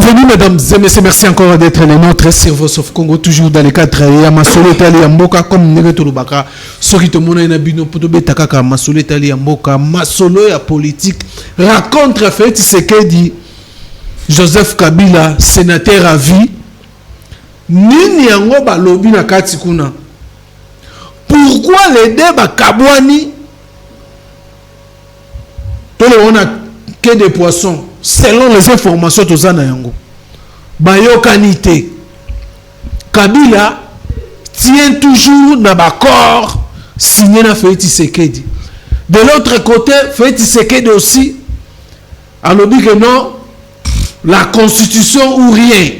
Bienvenue mesdames et messieurs, merci encore d'être les nôtres sur Voice of Congo, toujours dans les cadres ya masolo etali ya mboka comme negeto lubaka soki to mona na bino poto betaka ka masolo etali ya mboka masolo ya politique raconte Félix Tshisekedi Joseph Kabila sénateur à vie nini yango balobi na kati kuna pourquoi les débats kabwani to le on a que des poissons selon les informations de Zana Yango. Bayokanité. Kabila tient toujours dans l'accord signé na Félix Tshisekedi. De l'autre côté, Félix Tshisekedi aussi a dit que non, la constitution ou rien.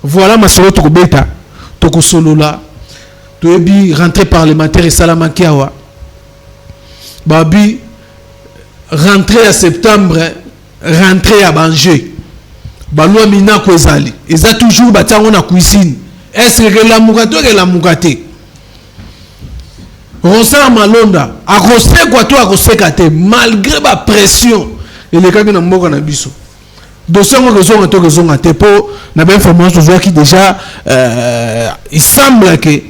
Voilà ma solo Tokobeta, Tokosolola, Toyebi rentrée parlementaire et Salamakiawa. Babi rentrée à septembre. Rentrer à Banger. Balua mina kozali. Ils ont toujours battu en cuisine. Est-ce que la mugate ou la mugate? Ronsard Malonda. A rosé quoi toi a rosé kate. Malgré la pression. Et les cas qui n'ont pas biso. Dossier en raison à toi raison à tes pots. N'a pas information qui déjà il semble que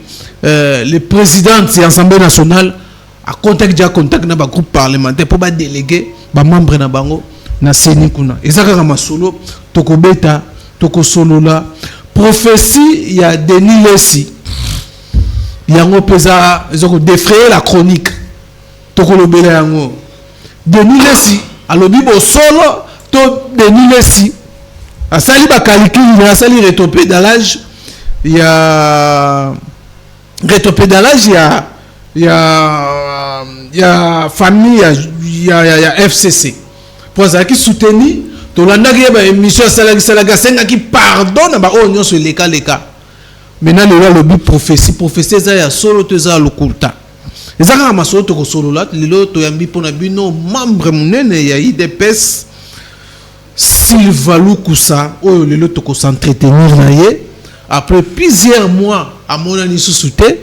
le président de l'Assemblée nationale a contacté na ba groupe parlementaire pour ba déléguer ba membre na bango. Na seni kuna ezaka masolo tokobeta tokosolola prophétie ya Denis Lessi yango peza ezoko défrayer la chronique tokolobela yango Denis Lessi alobi bo solo to Denis Lessi asali ba calcul asali rétropédalage ya famille ya FCC pour ça qui soutenir to landa ki ba émission salaga senga qui pardonne ba onyo sur les cas maintenant le but prophétie ça ya solo te za lokulta ezaka ma solo to ko solo la lelo to yambi pona bino membre munene ya IDPS Sylvain Lukusa oyo lelo to ko s'entretenir na ye après plusieurs mois à mon ani sous-souté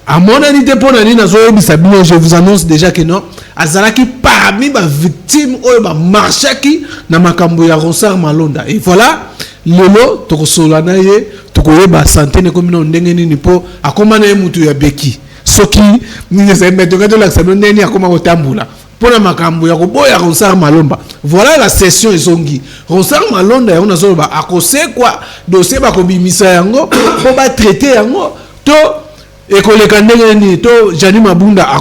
à mon ani te pona ni na zo bisabino je vous annonce déjà que non azalaki parmi les victimes ou les marchaki na makambo ya Ronsard Malonda et voilà lelo tokosolana ye tokoyeba santé ne comme ndenge nini po akoma na mutu ya beki soki ni se metto que la semaine neni akoma otambula pona makambo ya koboya Ronsard Malonda voilà la session ezongi Ronsard Malonda ya ona zoloba akose quoi dossier ba kobimisa yango po ba traiter yango to et que les candidats to Jani Mabunda a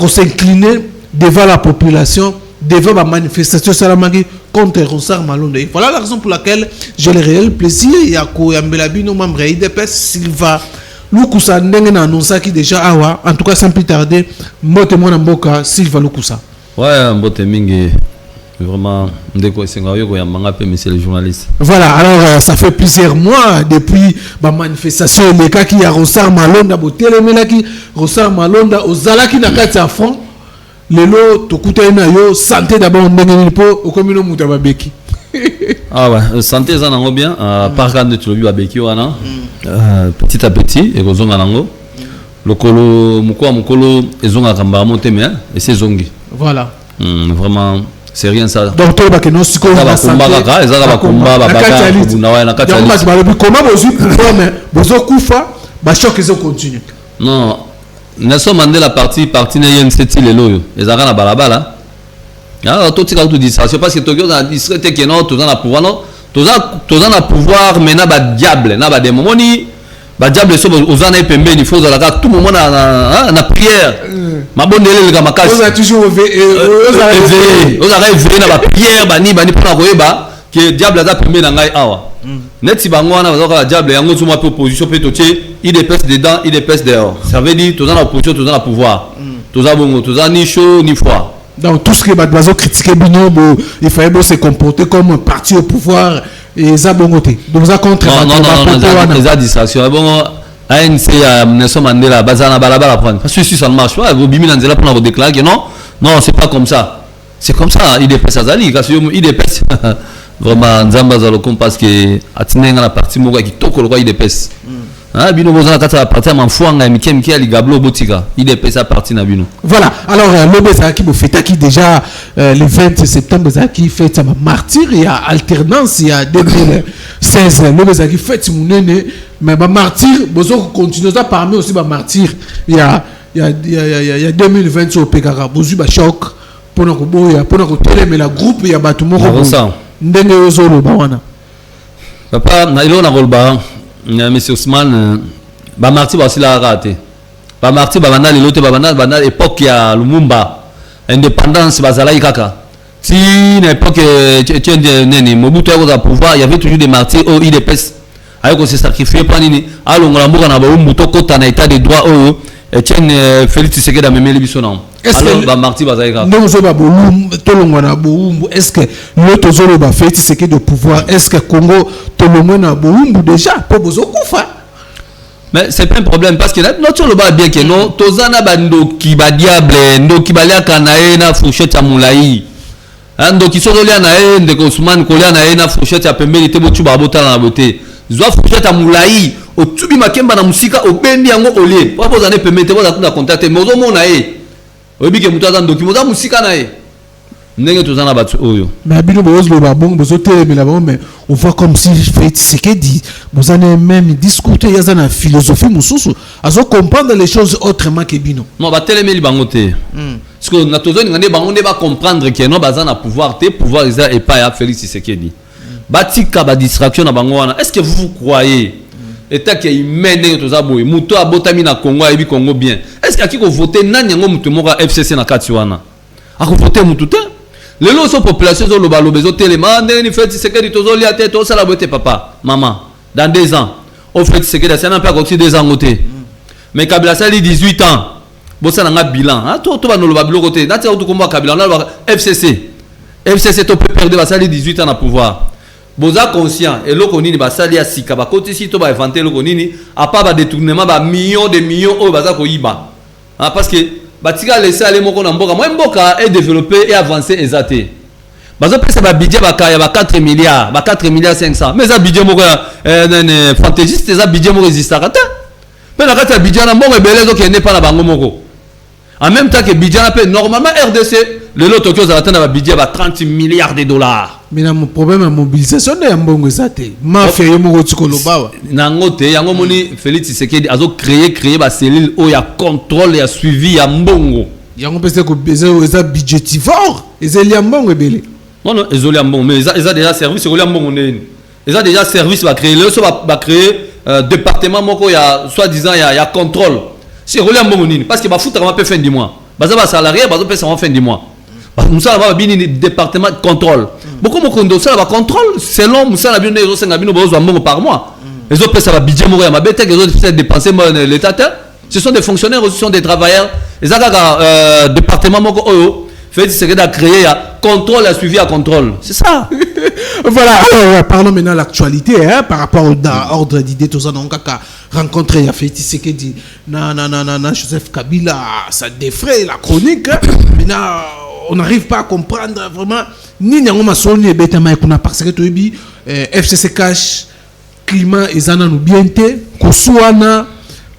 s'incliner devant la population devant la manifestation salamagi contre Ronsard Malonda. Voilà la raison pour laquelle j'ai le réel plaisir ya ko yambela bino membre IDPS Sylvain Lukusa ndenge na annonça qui déjà awa en tout cas sans plus tarder mbote mona mboka Sylvain Lukusa. Ouais mbote mingi. Vraiment, monsieur le journaliste. Voilà, alors ça fait plusieurs mois depuis la manifestation, les cas qui a Ronsard Malonda, Ronsard Malonda, aux Zalaki na kati à front, le lot, tokuta na yo, santé d'abord, au communauté Moutababeki. Ah ouais, santé, ça n'a bien, par contre, tu l'as vu à Beki, petit à petit, et aux Zonganango, le colo, Mukolo, et Zonga Kamba, Montemé, et c'est Zongi. Voilà. Vraiment. C'est rien ça. Donc toi bah que non si comment ça comment vous mais vous kufa ba choc ils continue. Non, Nelson Mandela parti na cette les loyo. Les arana balabala. Ah tout ça tout dit ça. C'est parce que Tokyo dans district que non, tout dans la pouvoir non. Tout dans la pouvoir mais na ba diable, na ba des moments ni ba diable so aux années pembe il faut dans la tout moment na prière. Ma bonne élève le makasi. On a toujours on a rêvé na ba prière bani pour na koyeba que diable a pembe na ngai awa. Net si bango na ba diable yango suma pe opposition pe totier, il dépêche dedans, il dépêche dehors. Ça veut dire tout dans la opposition, tout dans la pouvoir. Tout ça bongo, tout ça ni chaud ni froid. Donc tout ce que Badbazo critiquait Bino, il fallait se comporter comme un parti au pouvoir et ça bongoté. Donc ça contre les distractions. Bon ANC Nelson Mandela bazana balabala prendre. Parce que si ça ne marche pas, vous bimi nanzela pour vous déclarer que non, c'est pas comme ça. C'est comme ça, il dépêche azali parce que il dépêche vraiment Nzamba zalo parce que atinenga la partie moka qui toko le il dépêche. Ah, bino bozana kata la partie à Manfouanga et Mikem qui a ligablo botika. Il est payé sa partie na bino. Voilà. Alors, l'Obéza qui me fait qui déjà le 20 septembre, qui fait sa martyr, il y a alternance, il y a 2016. L'Obéza qui fait mon aîné, mais ma martyr, besoin continuer ça parmi aussi ma martyr. Il y a 2020 au Pekara, bozu ba choc pour nous boya, pour nous télé mais la groupe il y a ba tout le monde. Ndenge ozolo ba wana. Papa, na ilo na rolba. Monsieur Ousmane, ba martyr ba aussi la raté. Ba martyr ba bana lelo te ba bana époque ya Lumumba, indépendance bazala ikaka. Si na époque neni Mobutu a pouvoir, il y avait toujours des martyrs au IDPS. Ayoko se sacrifier pas nini. Alongola mboka na ba umbuto kota na état de droit au Etienne Félix Tshisekedi a memeli biso na. Alors ba martyr bazala ikaka. Non zo ba bolum tolongwana boumbu. Est-ce que l'autre zolo ba Félix Tshisekedi de pouvoir, est-ce que Congo tolongwana boumbu déjà pour bozo kufa? Mais c'est pas un problème parce que notre le bas bien que non tozana bando ki ba diable ndo ki balia kanae na fourchette ya mulai. Ando ki solo lia na e ndeko Ousmane kolia na e na fourchette ya pembeli te botu ba bota na bote. Zwa fourchette ya mulai o tubi makemba na musika o bendi yango olie. Po pozane pembeli te boza kuna contacter mais ozo mona e. Oyebi ke mutu aza ndoki moza musika na e. Ndenge tozana batu oyo. Mais abino bozo lo ba bon bozo te mais là mais on voit comme si Félix Tshisekedi bozane même discuter ya na philosophie mususu azo comprendre les choses autrement que bino. Non ba telemeli bango te. Parce que na tozoni ngane bango ne ba comprendre que non bazana pouvoir te pouvoir isa et pas ya Félix Tshisekedi. Batika ba distraction na bango wana. Est-ce que vous croyez état qui humain ndenge tozaboy muto abotami na Congo ayebi Congo bien. Est-ce qu'il y a qui ko voter nani yango muto moko FCC na kati wana? A ko voter muto te? Les lots sont population zo loba lobezo téléma ndeni fait Tshisekedi tozo lia tête to sala bote papa maman dans 2 ans au fait Tshisekedi ça n'a pas continué 2 ans côté mais Kabila sali 18 ans bossa na bilan ah to ba no loba bilo côté na tia to komba Kabila na FCC to peut perdre ba sali 18 ans na pouvoir boza conscient et loko nini ba sali ya sika ba côté si to ba inventer loko nini a pas ba détournement ba millions de millions o baza ko yiba ah parce que batika laisser aller moko na mboka moi mboka est développé et avancé exacté bazo pesa ba budget ba 4 milliards ba 4 milliards 500 mais ça budget moko fantaisiste ça budget moko resistaka ta mais na kata budget na mboka belezo ke ne pas na bango moko en même temps que budget na pe normalement RDC le lot Tokyo za atteindre ba budget ba 30 milliards de dollars. Mais na mon problème à mobilisation de mbongo exacté ma fait moko tikolo bawa na ngote yango moni Félix Tshisekedi azo créer ba cellule o ya contrôle ya suivi ya mbongo yango pese ko eza budgetivore eza lia mbongo ebele non ezoli ya mbongo mais eza déjà service ko lia mbongo neni eza déjà service va créer le so va créer département moko ya soi-disant ya contrôle c'est ko lia mbongo nini parce que ba foutre ma pe fin du mois baza ba salarié bazo pesa en fin du mois Moussa va bini département de contrôle. Beaucoup de monde ça va contrôle selon Moussa la bino ezo ngabino bozo mbongo par mois. Les autres ça va budget moko ya mabete les autres ça dépenser l'état. Ce sont des fonctionnaires, ce sont des travailleurs. Les aga département moko oyo fait ce que créer contrôle à suivi à contrôle. C'est ça. Voilà, alors parlons maintenant de l'actualité par rapport au ordre d'idées tout ça donc rencontrer ya Félix Tshisekedi na Joseph Kabila ça défraie la chronique maintenant on n'arrive pas à comprendre vraiment ni nyango masoni et betama kuna parce que toyebi FCC cash climat ezana no bienté kosuana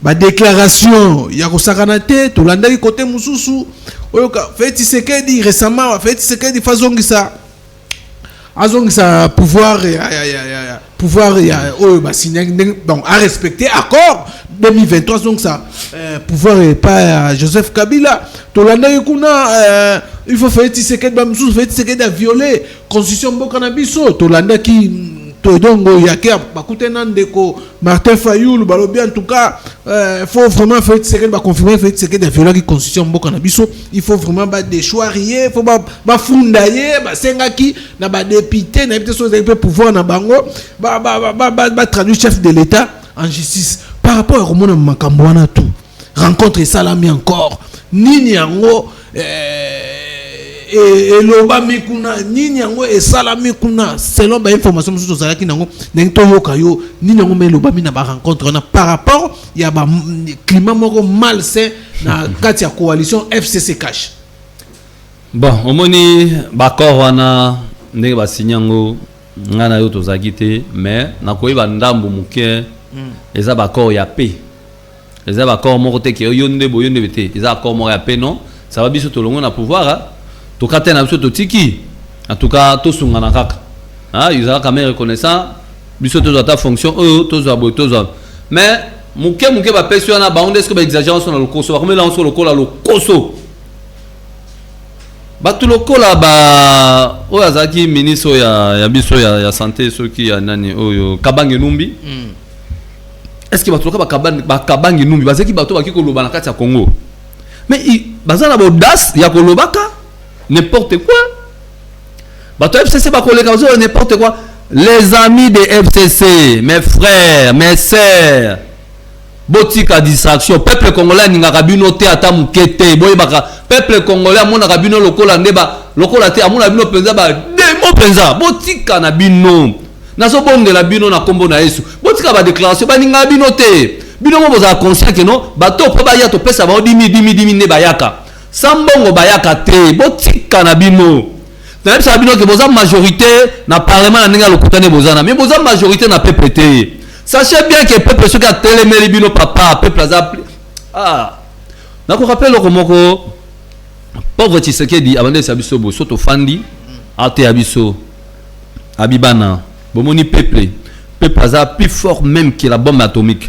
ba déclaration ya kosakana te to landaki côté mususu oyoka Félix Tshisekedi récemment Félix Tshisekedi fazongisa azongisa pouvoir oyo ba signé donc à respecter accord 2023 donc ça pouvoir et pas Joseph Kabila to landaki kuna il faut faire Tshisekedi ba mususu Félix Tshisekedi a violé constitution mboka na biso to landaki to dongo yakia bakutena ndeko Martin Fayulu balobi en tout cas faut vraiment Félix Tshisekedi ba confirmer Félix Tshisekedi a violé la constitution mboka na biso il faut vraiment ba déchoirier faut ba fundaye ba sengaki na ba député na peut so peut pouvoir na bango ba traduire chef de l'état en justice par rapport à mona makambo wana tout rencontre salami encore nini yango et loba mikuna nini yango esalami kuna selon ba information mususu zalaki nango ndenge to yoka yo nini yango me loba mi na ba rencontre na par rapport ya ba climat moko malsain na kati ya coalition FCC cash bon omoni ba corona ndenge ba sinyango ngana yo tozaki te mais na koyeba ndambo muke et ça accord ya paix et ça accord mon côté que yonde boyonde bete et ça accord mon ya paix non ça va biso to longo na pouvoir to kata na biso to tiki en tout cas to sunga na kaka ah ils ont quand même reconnaissant biso to ta fonction to za boy to za mais muke ba peso na ba onde est-ce que ba exagération sur le koso ba comme là on sur le kola le koso ba tout le kola ba o azaki ministre ya biso ya santé ceux qui ya nani oyo Kabange Numbi est-ce que ba tout ba Kabange Numbi ba zaki ba to ba ki koloba na kati ya Congo mais bazana ba audace ya kolobaka n'importe quoi ba to FCC ba koleka zo n'importe quoi. Les amis de FCC, mes frères, mes sœurs, botika distraction, peuple congolais ninga kabino te ata mukete, boy baka peuple congolais amona kabino lokola ndeba, lokola te amona bino penza ba demo penza, botika na bino. Naso bonde la bino na kombo na Yesu. Botika ba déclaration ba ninga bino te. Bino mo boza conscient que non, ba to po ba ya to pesa ba 10 ne bayaka. Sambongo bayaka te, botika na bino. Dans le sabino que vous avez majorité na parlement na lokutane bozana mais vous avez majorité na peuple te. Sachez bien que peuple ce qui a télémé bino papa peuple a ah na ko rappelle ko moko pauvre Tshisekedi abande sabiso bo soto fandi ate abiso abibana bomoni peuple a plus fort même que la bombe atomique.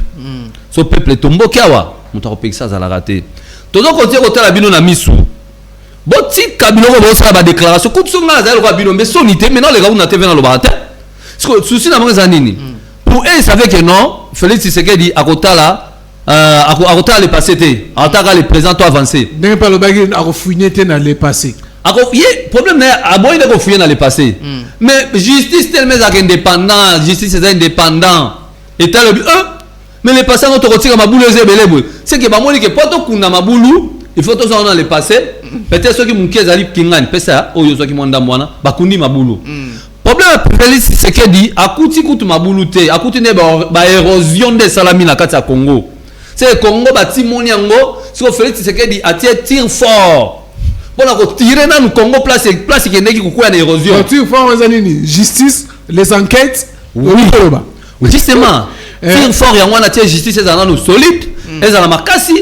Ce peuple tombo kawa muto ko ça la raté. Todo ko tie ko tala bino na misu. Boti kabilo ko bosa ba déclaration coup songa za ko bino mais sonité maintenant les gars on a TV dans le baratin souci na manga nini pour eux ils savaient que non Félix Tshisekedi akotala akotala le passé té ataka le présent to avancé n'est pas le bagage akofouiner té na le passé akofié problème na aboy na kofouiner na le passé mais justice tellement indépendant justice est indépendant et tel mais le passé notre retire mabulu ezebele c'est que ba moni que poto kuna mabulu il faut tous en le passé peut-être ceux qui m'ont qu'azali kingani pesa oyo ceux qui m'ont ndamwana bakundi mabulu problème Félix c'est que dit akuti kutu mabulu te akuti ne ba érosion de salami na kati ya Congo c'est Congo ba timoni yango so Félix c'est que dit atie tir fort bona ko tirer na Congo place qui ndeki kukuya na érosion tir fort ezanini justice les enquêtes oui justement tir fort yango na tie justice ezana no solide ezana makasi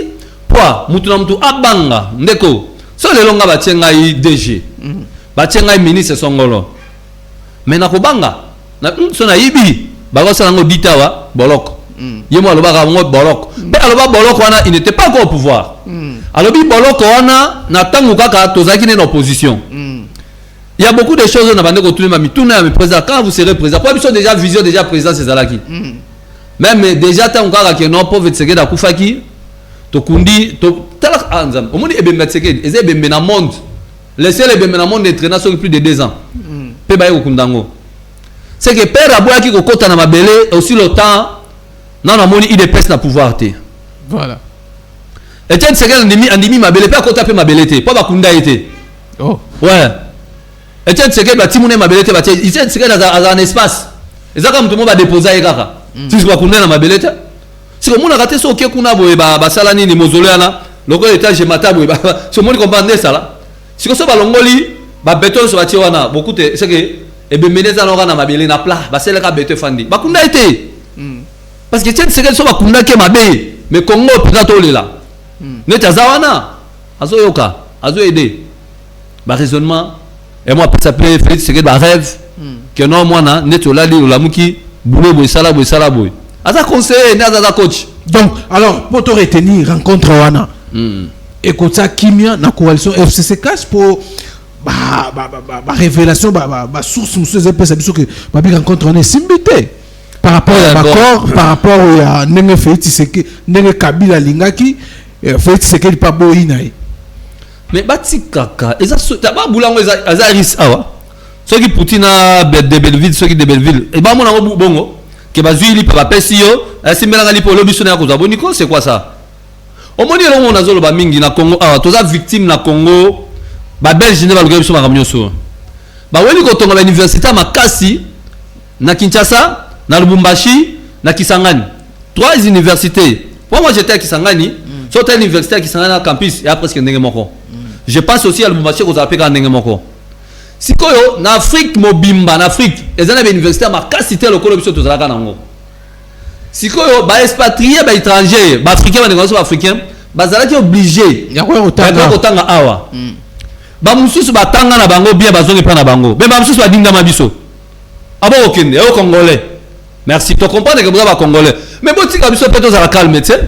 poa mutu na mutu abanga ndeko so le longa batienga i DG batienga i ministre songolo mais na kobanga na so na yibi bakosa ngo ditawa boloko yemo alobaka ngo boloko mais aloba boloko wana il n'était pas encore au pouvoir alobi boloko wana na tangu kaka tozaki na opposition il y a beaucoup de choses na bande ko tulema mituna ya président quand vous serez président pour biso déjà vision déjà président c'est zalaki même déjà tangu kaka que non pauvre Tshisekedi akufaki to kundi to tala anzam omoni ebemba Tshisekedi eze ebembe na monde laissez le ebembe na monde entraîneur sur plus de 2 ans pe ba yo kundango c'est que père aboya ki kokota na mabele aussi le temps non amoni il dépêche na pouvoir te voilà et tiens Tshisekedi andimi mabele pe akota pe mabele te pa ba kunda été oh ouais et tiens Tshisekedi ba timune mabele te ba tiens Tshisekedi a un espace ezaka mtu mo ba déposer kaka si ba kunda na mabele te si on a raté ce que kuna boye ba sala nini mausolée na loko étage mata boye ba so moni comprendre ça là si ko so ba longoli ba béton so ba ti wana beaucoup te c'est que e be meneza na na mabele na plat ba sele ka béton fandi ba kunda été parce que tiens c'est que so ba kunda ke mabe mais Congo peut to lela ne tazawana azo yoka azo aider ba raisonnement et moi ça s'appeler Félix c'est que ba rêve que non moi na net la li la muki boulot boy sala boy Aza conseiller, naza coach. Donc, alors, pour te retenir, rencontre Wana. Et comme ça, Kimia, la coalition FCC cache pour révélation, source, monsieur Zepé, ça veut dire que ma rencontre Wana est simbité. Par rapport à l'accord, par rapport à Nenge Félix Tshisekedi, Nenge Kabila Lingaki, Félix Tshisekedi pas boinaï. Mais bati kaka, eza ba boulango eza risque awa. Ceux qui poutina de Belleville, ceux qui de Belleville, et ba mona bongo. Que bazui papa pesio asimbelanga lipo lobi sona ko zaboniko c'est quoi ça omoni lo mona zolo ba mingi na Congo ah toza victime na Congo ba belge ne ba luga biso makamnyo so ba weli ko tonga ba université makasi na Kinshasa na Lubumbashi na Kisangani 3 universités moi j'étais à Kisangani sur une université à Kisangani à campus et après presque ndenge moko je pense aussi à Lubumbashi ko zapeka ndenge moko sikoyo na Afrique mobimba na Afrique ezana ba université makasi te lokolo biso tozalaka nango sikoyo ba expatrié ba étranger ba africain ba négociation africain bazala ki obligé ya ko otanga awa ba mususu batanga na bango bien bazongi pa na bango mais ba mususu badinga mabiso abo okende au congolais merci to comprendre que vous ba congolais mais botika biso peut za calme tu sais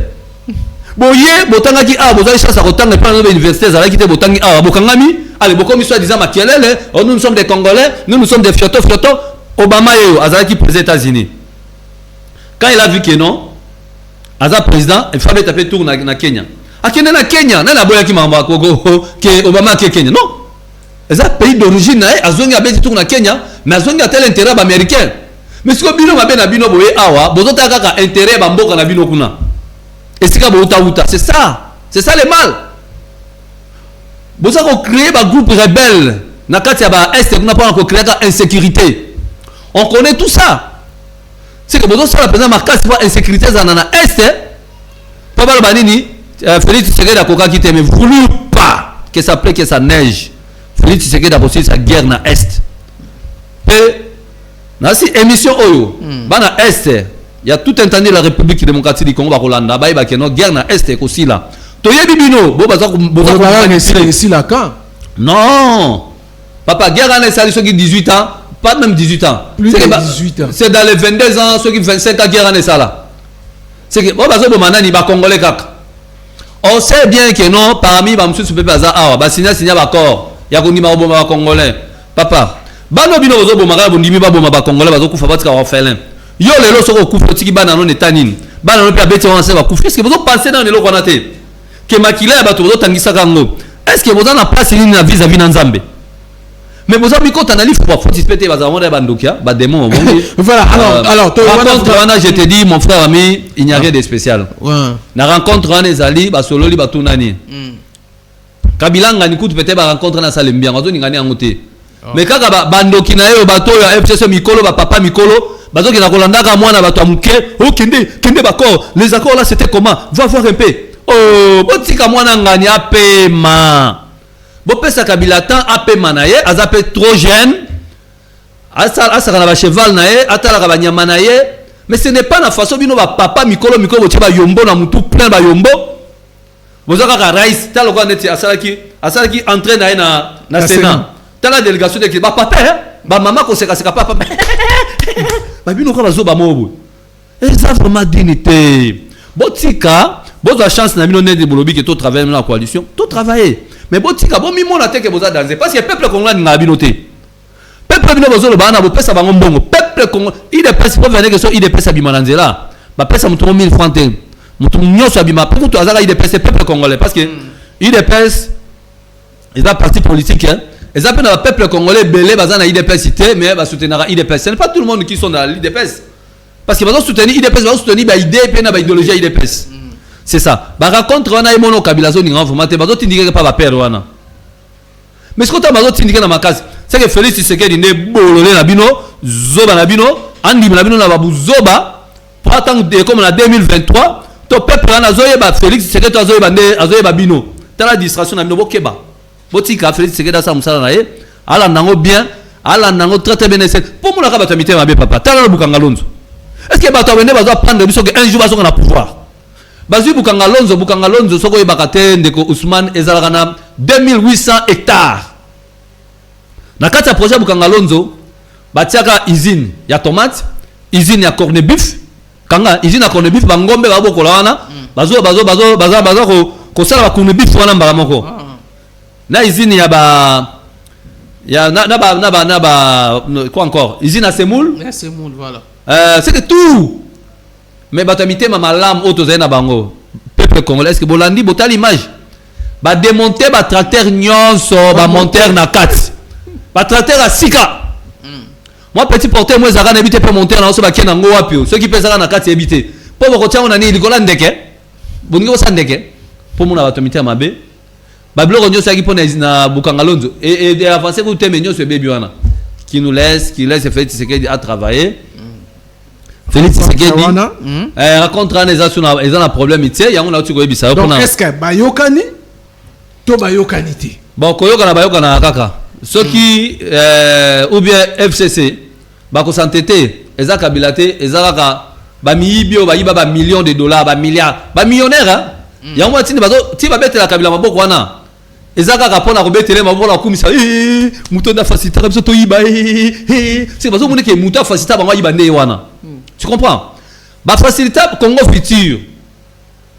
boye botanga ki awa bozali chance à kotanga pa na université za ki te botangi awa bokangami allez bokomi soit disant makielele nous sommes des congolais nous sommes des fioto Obama yo azali qui aux États-Unis quand il a vu que non Aza président il fallait taper tour na Kenya akende na Kenya na boya ki mamba koko que Obama ke Kenya non c'est un pays d'origine azongi abeti tour na Kenya mais azongi a tel intérêt américain mais ce que bino mabe na bino boye awa bozota kaka intérêt ba mboka na bino kuna esika bo uta c'est ça le mal boza ko créer ba groupe rebelle na kati ya ba est kuna pa ko créer ka insécurité on connaît tout ça. C'est que vous avez la marquage pour insécurité dans l'Est. Pas mal banini. Félix Tshisekedi a coca qui t'aime. Voulu pas que ça plaît que ça neige. Félix Tshisekedi a aussi sa guerre dans l'Est. Et dans cette émission Oyo, dans l'Est, il y a tout entendu la République démocratique du Congo, Rolanda, bah il y a une guerre dans l'Est aussi là. Toye bibino, bon bah ça ici là quand? Non. Papa guerre dans l'Est, ceux qui 18 ans. Pas même 18 ans. Plus de 18 ans. C'est dans les 22 ans, ceux qui 25 ans qui sont ça là. C'est que, Congolais kaka. On sait bien que non, parmi les gens qui sont là, signer d'accord. Il y a des Congolais. Papa, bano bino ozo bomaka bondimi ba boma ba Congolais bazo kufa batika orphelin. Yo lelo soko kufa tiki bana no netanine. Bana no pe abeti on sait ba kufa. Est-ce que vous pensez dans lelo konate? Que makila ba to zo tangisa kango. Est-ce que vous en a place ni na vis-à-vis na Nzambe? Mais vous avez quand on a dit faut pas participer aux amants des bandokia, bah démon. Voilà. Alors, je te dis mon frère ami, il n'y a rien de spécial. La rencontre en Ezali, bah solo li bah tournani. Kabila ngani kutu peut-être bah rencontre na salembia, bazo ngani angote. Mais quand bah bandoki na yo bato ya FCC Mikolo bah papa Mikolo, bazo kina kolanda ka mwana bato amuke, oh kende bakor, les accords là c'était comment? Va voir un peu. Oh, botika mwana ngani apema. Bopesa Kabila tan ape manaye azape trop jeune asa kana ba cheval naye atala ka banyama naye mais ce n'est pas la façon bino ba papa Mikolo botia ba yombo na mutu plein ba yombo bozaka ka rais talo ko neti asalaki entraîne naye na Sénat tala délégation de ba papa ba maman ko seka papa ba bino ko bazo ba mobo et ça vraiment dignité botika bozo chance na bino ne de bolobi que tout travailler dans la coalition tout travailler. Mais botika bon mimo na teke boza danser parce que peuple congolais n'a binoté. Peuple bino bozo le bana bo pesa bango mbongo. Peuple congolais il est pesa pour venir que so il est pesa bimananzela. Ba pesa mutu 1000 francs te. Mutu nyoso abima pour tout azaka il est pesa peuple congolais parce que il est pesa ils ont parti politique hein. Ils appellent le peuple congolais belé bazana IDPS cité mais ba soutenir IDPS. Ce n'est pas tout le monde qui sont dans l'IDPS. Parce que bazana soutenir IDPS bazana soutenir ba idée pe na ba idéologie IDPS. C'est ça. Ba rencontre wana imono kabila zo ninga vraiment te bazo tindika pa ba père wana. Mais ce que tu as tindika na makasi, c'est que Félix Tshisekedi ne bololé na bino, zoba na bino, andi na bino na babu zoba, pour attendre comme en 2023, to peuple na zoye ba Félix Tshisekedi azoye ba nde azoye ba bino. Tala distraction na bino bokeba. Botika Félix Tshisekedi asa musala na ye, ala nango bien, ala nango très bien essayer. Pour moi la ka batamité ma be papa. Tala bukanga lonzo. Est-ce que bato wende bazo prendre biso que un jour bazo na pouvoir? Bazui Bukanga Lonzo soko yebakate ndeko Ousmane ezalaka na 2800 hectares. Na kati ya projet Bukanga Lonzo batiaka usine ya tomate, usine ya corned-beef, kanga usine ya corned-beef bangombe babokola wana, bazo ko sala ba corned-beef wana mbala moko. Na usine ya ba quoi encore? Usine à semoule? Ya semoule voilà. C'est que tout. Mais batamité mama lam auto na bango peuple congolais que bolandi botal l'image ba démonter ba tracteur nyonso ba monter na 4 ba tracteur à sika moi petit porteur moi zaka na habiter pe monter na so ba kena ngo wapi ceux qui pèsent na 4 habiter po boko tia on ani likola ndeke boningo sa ndeke po mona batamité mabe ba bloko nyonsoaki pona na Bukanga Lonzo et avancer ko teme nyonso bebi wana qui laisse fait ce qu'il a travaillé. Félix Tshisekedi raconte ils ont un problème ici il y a un autre qui ça donc est-ce que bayokani to bayokanité bon koyokana bayokana kaka ceux qui ou bien FCC ba ko s'entêter eza kabilate eza kaka ba miyibio ba yiba ba millions de dollars ba milliards ba millionnaire hein yango atini bazo ti ba betela kabila maboko wana ezaka kapona ko betele maboko la kumisa muto na faciliter biso to yiba c'est bazo mone ke muto faciliter bango yiba nde wana tu comprends ba faciliter Congo futur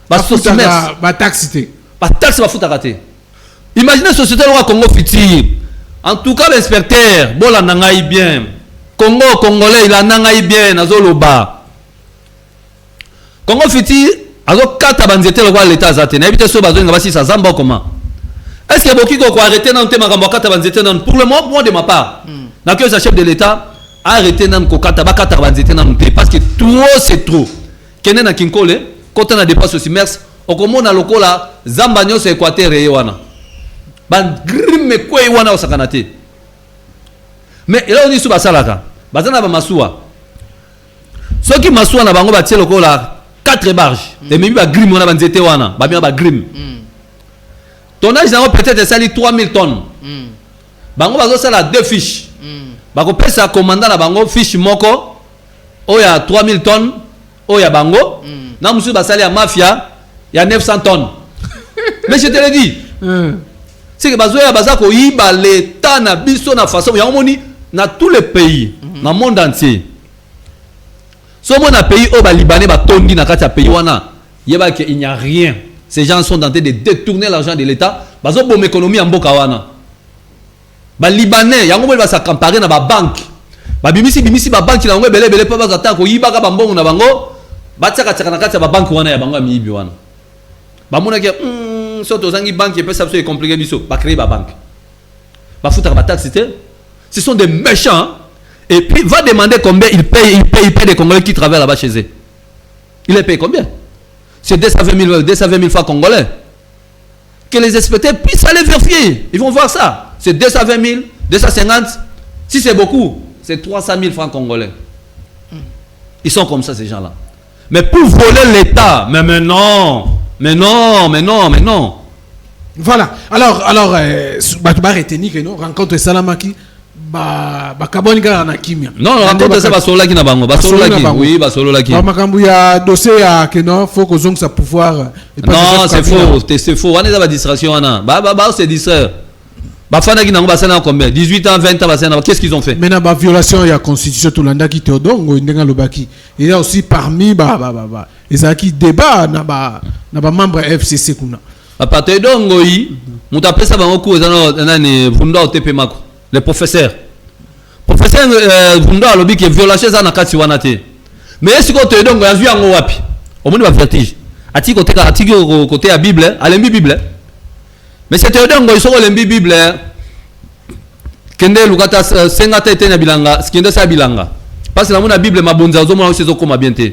ba société ba taxité ba taxe ba futa raté imaginez société au Congo futur en tout cas l'inspecteur bola nangai bien Congo congolais il a nangai bien azoloba Congo futur azo kata banzete le kwa l'état azate na ebite so bazo ngaba si sa zamba comment est-ce que boki ko arrêter nan tema ngamba kata banzete nan pour le moment moi de ma part na que le chef de l'état arrêter nan ko kata ba kata banzete nan parce que trop c'est trop kene na kinkole kota na dépasse aussi merci okomona lokola zamba nyoso équateur e wana ban grime ko e wana osakanate mais là on dit sous basalaka bazana ba masuwa soki masuwa na bango batie lokola 4 barges et même ba grime wana banzete wana ba bien ba grime tonnage na peut-être sali 3000 tonnes bango bazo sala 2 fiches bako pesa commandant na bango fiche moko oya 3000 tonnes oya bango na musu basali ya mafia ya 900 tonnes mais je te le dis c'est que bazoya bazako yiba l'état na biso na façon ya omoni na tous les pays na monde entier so mon pays au Libanais ba tondi na kati ya pays wana yeba que il n'y a rien ces gens sont en train de détourner l'argent de l'état bazo bom économie en mboka wana ba Libanais yango ba sa comparer na ba banque ba bimisi ba banque na ngo belé pa ba ta ko yiba ka ba mbongo na bango ba tsaka tsaka na kati ya ba banque wana ya bango ya miyibi wana ba mona ke so to zangi banque et peut ça c'est compliqué biso ba créer ba banque ba foutre ba taxe ce sont des méchants et puis va demander combien il paye des Congolais qui travaillent là-bas chez eux. Il les paye combien? C'est 220 000 francs congolais. Que les inspecteurs puissent aller vérifier. Ils vont voir ça. C'est 220 000, 250. Si c'est beaucoup, c'est 300 000 francs congolais. Ils sont comme ça ces gens-là. Mais pour voler l'État, mais non. Voilà. Alors, bah retenir que non rencontre Salamaki. Ba kabonika na kimia non rencontre ça ba solo qui na bango ba solo qui oui ba solo qui ba makambu ya dossier ya que non faut que zong sa pouvoir non c'est faux on est dans la distraction wana ba c'est distraire ba fana qui na ba sana combien 18 ans 20 ans ba sana qu'est-ce qu'ils ont fait maintenant ba violation ya constitution Tolanda qui Théodongo ndenga lobaki il y a aussi parmi ba ezaki débat na ba membre FCC kuna à partir d'ongo yi muta pesa bango ku ezana nani vunda otepe mako le professeur Vunda alobi qui violation ça na kati wana te mais est-ce que tu donc yanzu yango wapi omoni ba vertige ati côté ya bible alembi bible mais c'est donc ils sont alembi bible kende lukata senga tete na bilanga skende sa bilanga parce que la bible mabonza zo mona aussi zo koma bien te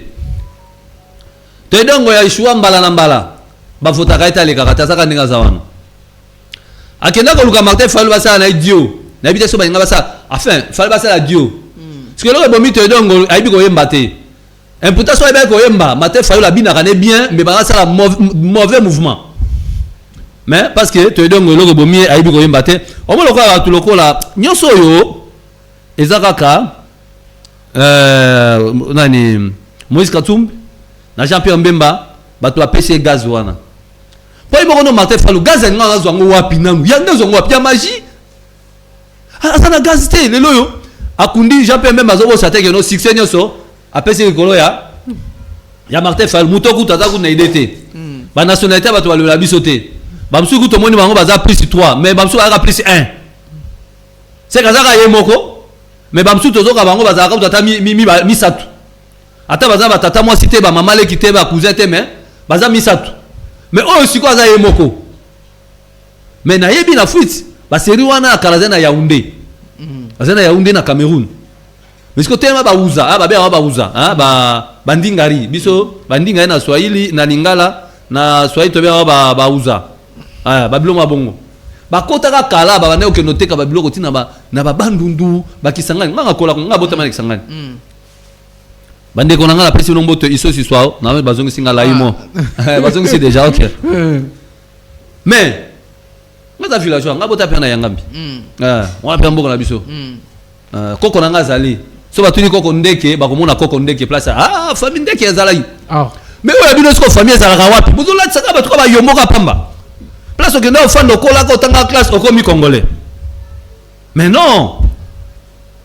donc ya ishua mbala na mbala ba vota kaita le kakata saka ninga zawana akenda ko luka Martin Fayulu basa na idio na bité so ba nga basa enfin fallait basa la dio parce que le bomi te donc aibi ko yemba te imputation aibi ko yemba Martin Fayulu la bina kané bien mais ba ça la mauvais mouvement mais parce que te donc le bomi aibi ko yemba te o mo lokola tu lokola nyoso yo ezakaka nani Moïse Katumbi na Jean-Pierre Mbemba bato apesi gaz wana po ibo no Martin Fayulu gaz nga zo ngo wapi nanu ya ndezo ngo wapi ya magie asana gaz te lelo yo akundi Jean-Pierre Mbemba zo bosa te que no succès nyoso apesi likolo ya Martin Fayulu mutoku tata ku na idete ba nationalité bato balula biso te ba msuku to moni bango baza plus 3 mais ba msuku aka plus 1 c'est kazaka yemoko mais ba msuku tozoka bango baza ka tata mi satu ata baza ba tata moi cité ba mama le kité ba cousin te mais baza mi satu mais oyo siko aza yemoko mais na yebi na fuite ba série wana akalaza na Yaoundé azana Yaoundé na Cameroun mais ce que tema ba uza ba bien ba uza ba bandingari biso bandingari na Swahili na Lingala na Swahili to bien ba uza ba biloma bongo ba kota ka kala ba ne ke noteka ba biloko tina ba na ba bandundu ba kisangani nganga kola nga botama na kisangani bande ko ngala pesi no mboto iso si swao na ba zongi singa laimo ba zongi c'est déjà OK mais ngaza village nga bota pena yangambi on a pembo na biso koko nanga zali so batuni koko ndeke bakomona koko ndeke place ah famille ndeke ezalaki ah mais oya bino siko famille ezalaka wapi bozolatisa bato ba yomoka pamba place okenda ofanda okolaka otanga classe okomi congolais mais non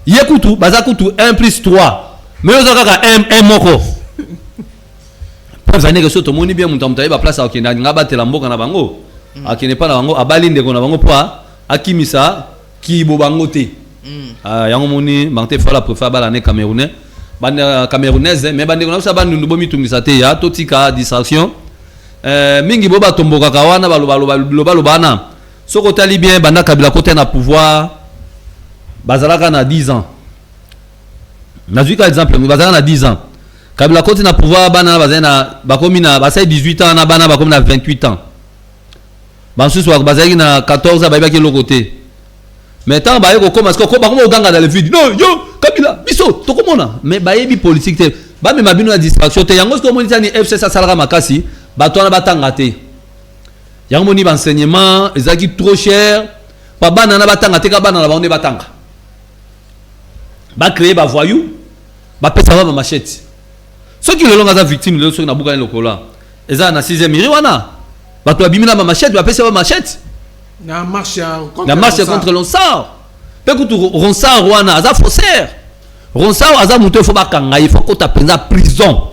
yekutu baza kutu 1 plus 3 mais ozaka 1 moko preuve que soto moni bien muta muta ba place okenda ngabatela mboka na bango akene pa na bango abali ndeko na bango pa akimisa kibo bango te yango moni mante fala préfère bala ne camerounais bande camerounaise mais bande na sa bande ndubo mitungisa te ya totika distraction mingi boba tomboka kawana baloba bana soko tali bien banda kabila côté na pouvoir bazalaka na 10 ans nazuka exemple bazalaka na 10 ans kabila côté na pouvoir bana bazana bakomi na basai 18 ans na bana bakomi na 28 ans bansusu bazalaki na 14 ans bayaki lo côté mais tant baye ko comme parce que ba ko ganga dans le vide non yo kabila biso to komona mais bayebi politique te ba me mabino na distraction te yango ko monisa ni FC ça salaka makasi bato na batanga te yango moni ba enseignement ezaki trop cher pa bana na batanga te ka bana na baonde batanga ba créer ba voyou ba pesa ba machette ceux qui le long as victime le ceux na buka lokola eza na 6e miri wana bato babimina ba machette ba pesa ba machette na marche contre l'onsar pe kutu ronsar wana aza faussaire ronsar aza muto fo ba kanga il faut ko ta penza prison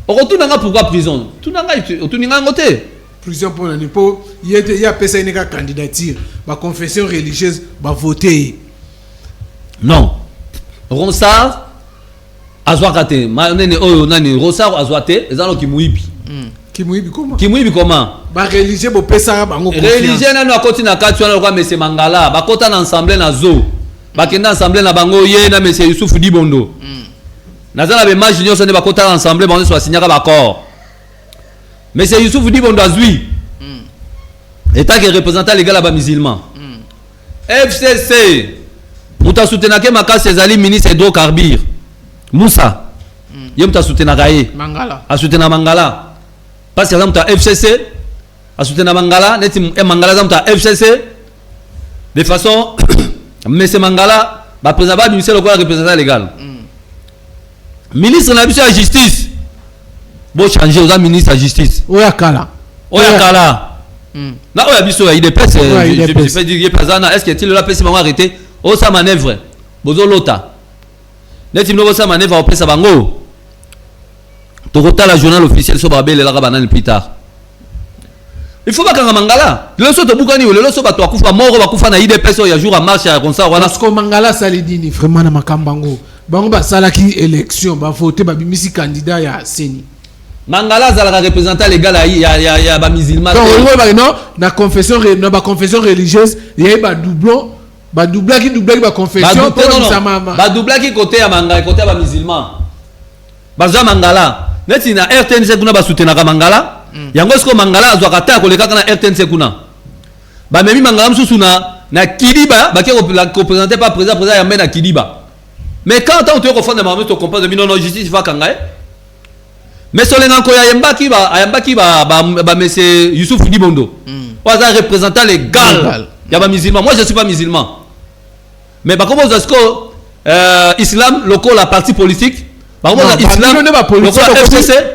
okotunanga pourquoi prison tunanga otuninga ngote prison pour nani po yete ya pesa ineka candidature ba confession religieuse ba voter non ronsar azwakate manene oyo nani ronsar azwate ezalo kimuibi kimuibi comment ba religieux bo pesa bango confiance religieux nano akoti na kati wana kwa monsieur Mangala bakota na ensemble na zo bakenda ensemble na bango ye na monsieur Youssouf Dibondo nazala be match nyonso ne bakota na ensemble bango so signaka ba accord monsieur Youssouf Dibondo azui état que représentant légal ba musulman FCC muta soutenaka makasi ezali ministre hydrocarbures Moussa ye muta soutenaka ye Mangala a soutenaka Mangala parce que muta FCC a soutenir Mangala, neti Mangala zamta FCC de façon monsieur Mangala ba président ba ministère local représentant légal ministre na biso ya justice bo changer aux ministre ya justice oya kala na oya biso ya IDPS je fais dire présana est-ce que tu l'a pesi bango arrêter o sa manœuvre bozo lota neti no sa manœuvre au pesa bango to kota la journal officiel so ba bele la banane plus tard. Il faut pas que Mangala le so to bukani le so bato akufa moro bakufa na IDPS ya jour à marche ya konsa wana parce que Mangala salidini vraiment na makambango bango ba salaki élection ba voter ba bimisi candidat ya Seni Mangala zala représentant légal ya ba musulman non na confession na ba confession religieuse ya ba doublon ba doublaki ba confession ba doublaki côté ya Mangala côté ya ba musulman baza Mangala neti na RTNC kuna ba soutenaka Mangala yango siko Mangala azwaka ta koleka na RTNC kuna ba memi Mangala mususu na Kidiba ba ki représenter pas président ya mena Kidiba mais quand on te refond de maman to comprendre non justice va kangae mais solenga ko ya yambaki ba monsieur Youssouf Dibondo waza représentant légal ya ba musulman moi je suis pas musulman mais ba comment siko islam local la parti politique islam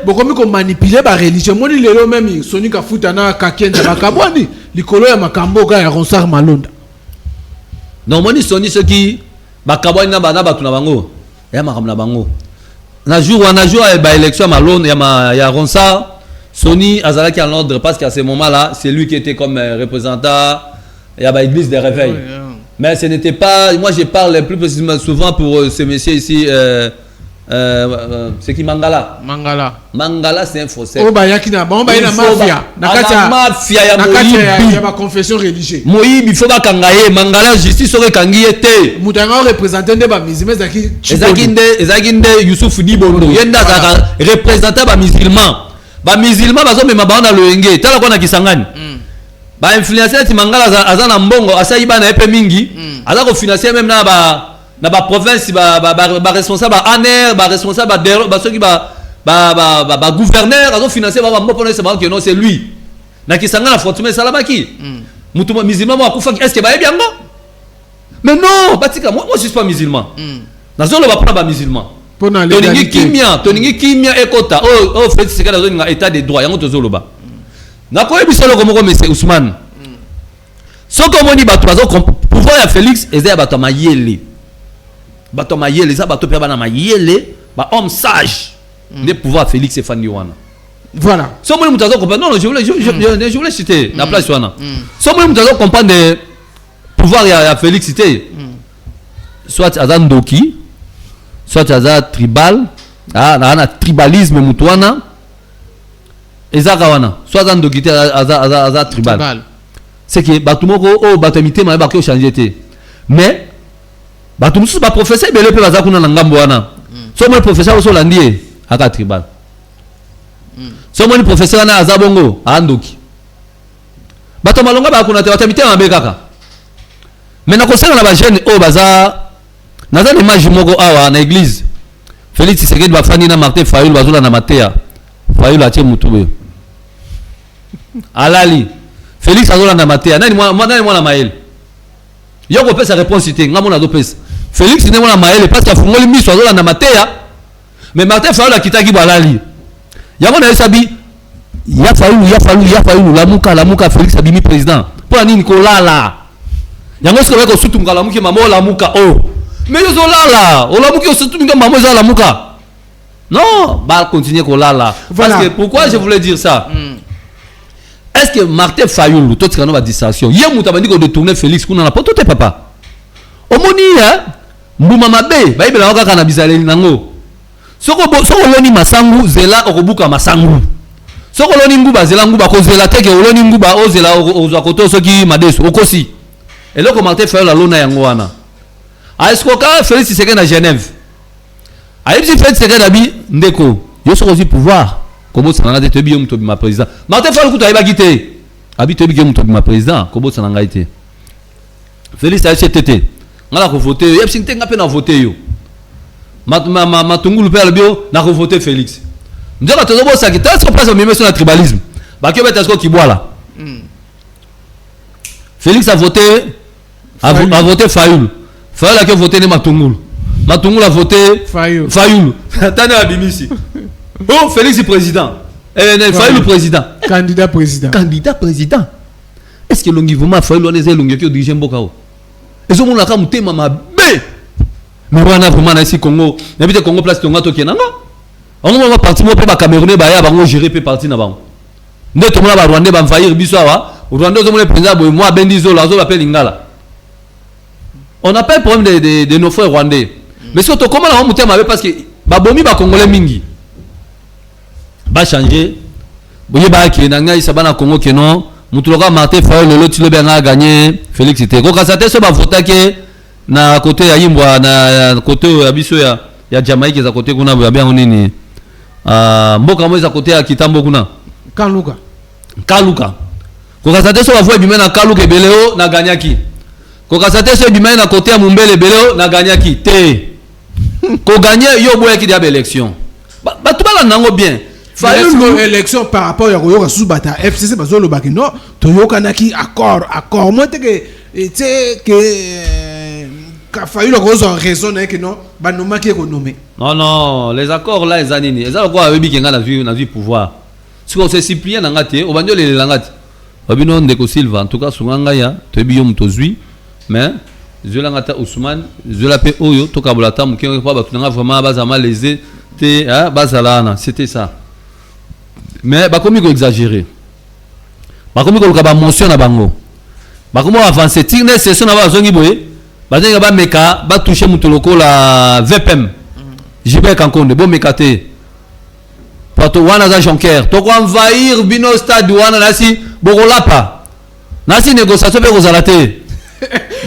bokomi ko manipuler ba religion moni lelo même sonika futa na kakenda bakabwani likolo ya makambo ga ya Ronsard Malonda non moni soni ceux qui bakabwani na bana batu na bango ya makambo na bango na jour ba élection Malonda ya Ronsard soni azalaki en ordre parce qu'à ce moment là c'est lui qui était comme représentant ya ba église de réveil mais ce n'était pas moi je parle plus précisément souvent pour ce monsieur ici c'est qui Mangala c'est un faussaire oh ba yakina ba ba ina mafia mafia ya ba confession religieuse moyibi faut ba kangaye Mangala justice ore kangiye te mutanga représenter de ba musulman ezaki nde Youssouf Dibondo yenda za représenter ba musulman bazo mema ba na loenge tala kwa na Kisangani ba influencer ti Mangala azana mbongo asayi bana epe mingi aza ko financer même na ba province ba responsable aner ba responsable ba ceux qui ba gouverneur azo financer ba mbo pona c'est non c'est lui na Kisangana Fortuné Salamaki mutumo musulman mo akufa est-ce que ba yebiango mais non batika moi je suis pas musulman Nazo le va pas musulman. Toningi kimia ekota. Oh fait c'est que dans un état de droit yango tozo loba. Na ko ebisolo comme monsieur Ousmane. So comme ni bato bazo pouvoir ya Félix ezaya bato mayele. Bato mayele ça bato pe bana mayele, ba homme sage. Ne pouvoir Félix et Fanny wana. Voilà. So moi mutazo comprendre non je voulais citer la place wana. So moi mutazo comprendre pouvoir ya Félix citer. Soit azandoki, soit azan tribal, na tribalisme mutwana. Ezaka wana, soit azandoki azan tribal. C'est que batumoko o batamité ma ba ko changer. Mais batumusu ba professeur belé pe baza kuna na ngambo wana. So moi professeur so landie aka tribal. So moi professeur na azabongo andoki. Bato malonga ba kuna te batamité ma be kaka. Mais na conseil na ba jeune o baza naza image moko awa na église. Félix Tshisekedi ba fani na Martin Fayulu bazula na Matea. Fayulu atie mutube. Alali. Félix azola na Matea. Nani mwana mael. Yoko pesa réponse ité ngamona do pesa. Félix ne mwana mael parce que fungoli miso azola na Matea. Mais Martin Fayulu akitaki balali. Yango na esabi ya Fayulu lamuka Félix abimi président. Pour nini ko lala. Yango siko ko sutumka lamuki mamo lamuka oh. Mais yo lala, o lamuki o sutumka mamo za lamuka. Non, ba continuer ko lala. Parce que pourquoi je voulais dire ça? Est-ce que Martin Fayulu, toi tu as une distraction? Hier, nous avons dit qu'on détournait Félix, qu'on n'a pas tout papa. Au moni, Mbouma Mabe, bah il y a un gars qui a bizarre nango. Soko loni masangu zela okobuka masangu. Soko loni nguba zela nguba ko zela teke loni nguba o zela ozakoto soki madeso okosi. Et là, Martin Fayulu la lona yango wana. Est-ce que Félix Tshisekedi à Genève? Aïe si Félix Tshisekedi abi ndeko, yo soko aussi pouvoir. Comment ça n'a pas été bien ma président? Martin Fayulu tu as quitté. Habite bien ma président. Comment ça n'a pas été? Félix a été. On a voté. Il y a une petite peu voté yo. Matungulu père le bio n'a voté Félix. Nous avons tout ça qui est-ce qu'on passe au même sur le tribalisme. Bah que est-ce qu'on qui boit là? Félix a voté Fayulu. Fayulu a voté Matungulu. Matungulu a voté Fayulu. Tane abimisi. Oh, Félix est président. Fayulu président. Candidat président. Est-ce que l'ongivement Fayulu on est l'ongivement qui dirige Mbokao? Est-ce qu'on a quand même mama B? Mais on a vraiment ici Congo. N'habite Congo place Tonga Toki nanga. On va partir moi pour Camerounais ba ya bango gérer pe parti na bango. Nde to mona ba Rwandais ba mfaire biso awa. Rwandais zo mona président boy moi Bendizo la zo l'appelle Lingala. On n'a pas le problème de nos frères rwandais. Mais surtout comment on monter ma parce que ba bomi ba Congolais mingi. Ba changer boye ba ki na ngai sabana Congo ke non mutuloka Martin Fayulu le tilo benga gagner Félix était ko kasate so ba vota ke na côté ya Yimbwa na côté ya biso ya Jamaïque za côté kuna ba bien nini mboka mo za côté ya Kitambo kuna Kaluka ko kasate so ba voix bimena Kaluka beleo na ganyaki ko kasate so bimena na côté ya Mumbele beleo na ganyaki te ko gagner yo boya ki dia élection ba tout ba nango bien Fayulu élection par rapport à Royo Soubata FCC bazo lo bakino toyoka naki accord moi te que Fayulu a raison que non ba noma ki économie. Non les accords là les années ça quoi avec qui na vie pouvoir si on se supplier na ngati o banjo le langati babino ndeko Silva en tout cas sunganga ya to biyo mutozui mais je langata Ousmane je l'appelle oyo to kabulata mukenga pa ba tunanga vraiment bazama lésé te bazalana c'était ça. Mais bah comme il faut exagérer, bah comme il faut que mention na bango, bah comme avancer, si les sessions na bazongi boye, bah denga ba meka, bah toucher mutoloko la VPM, JB Kankonde, bon mekate, pato wana za Jonker, to ko envahir bino stade wana nasi, borolapa, nasi négociation pe kozalate,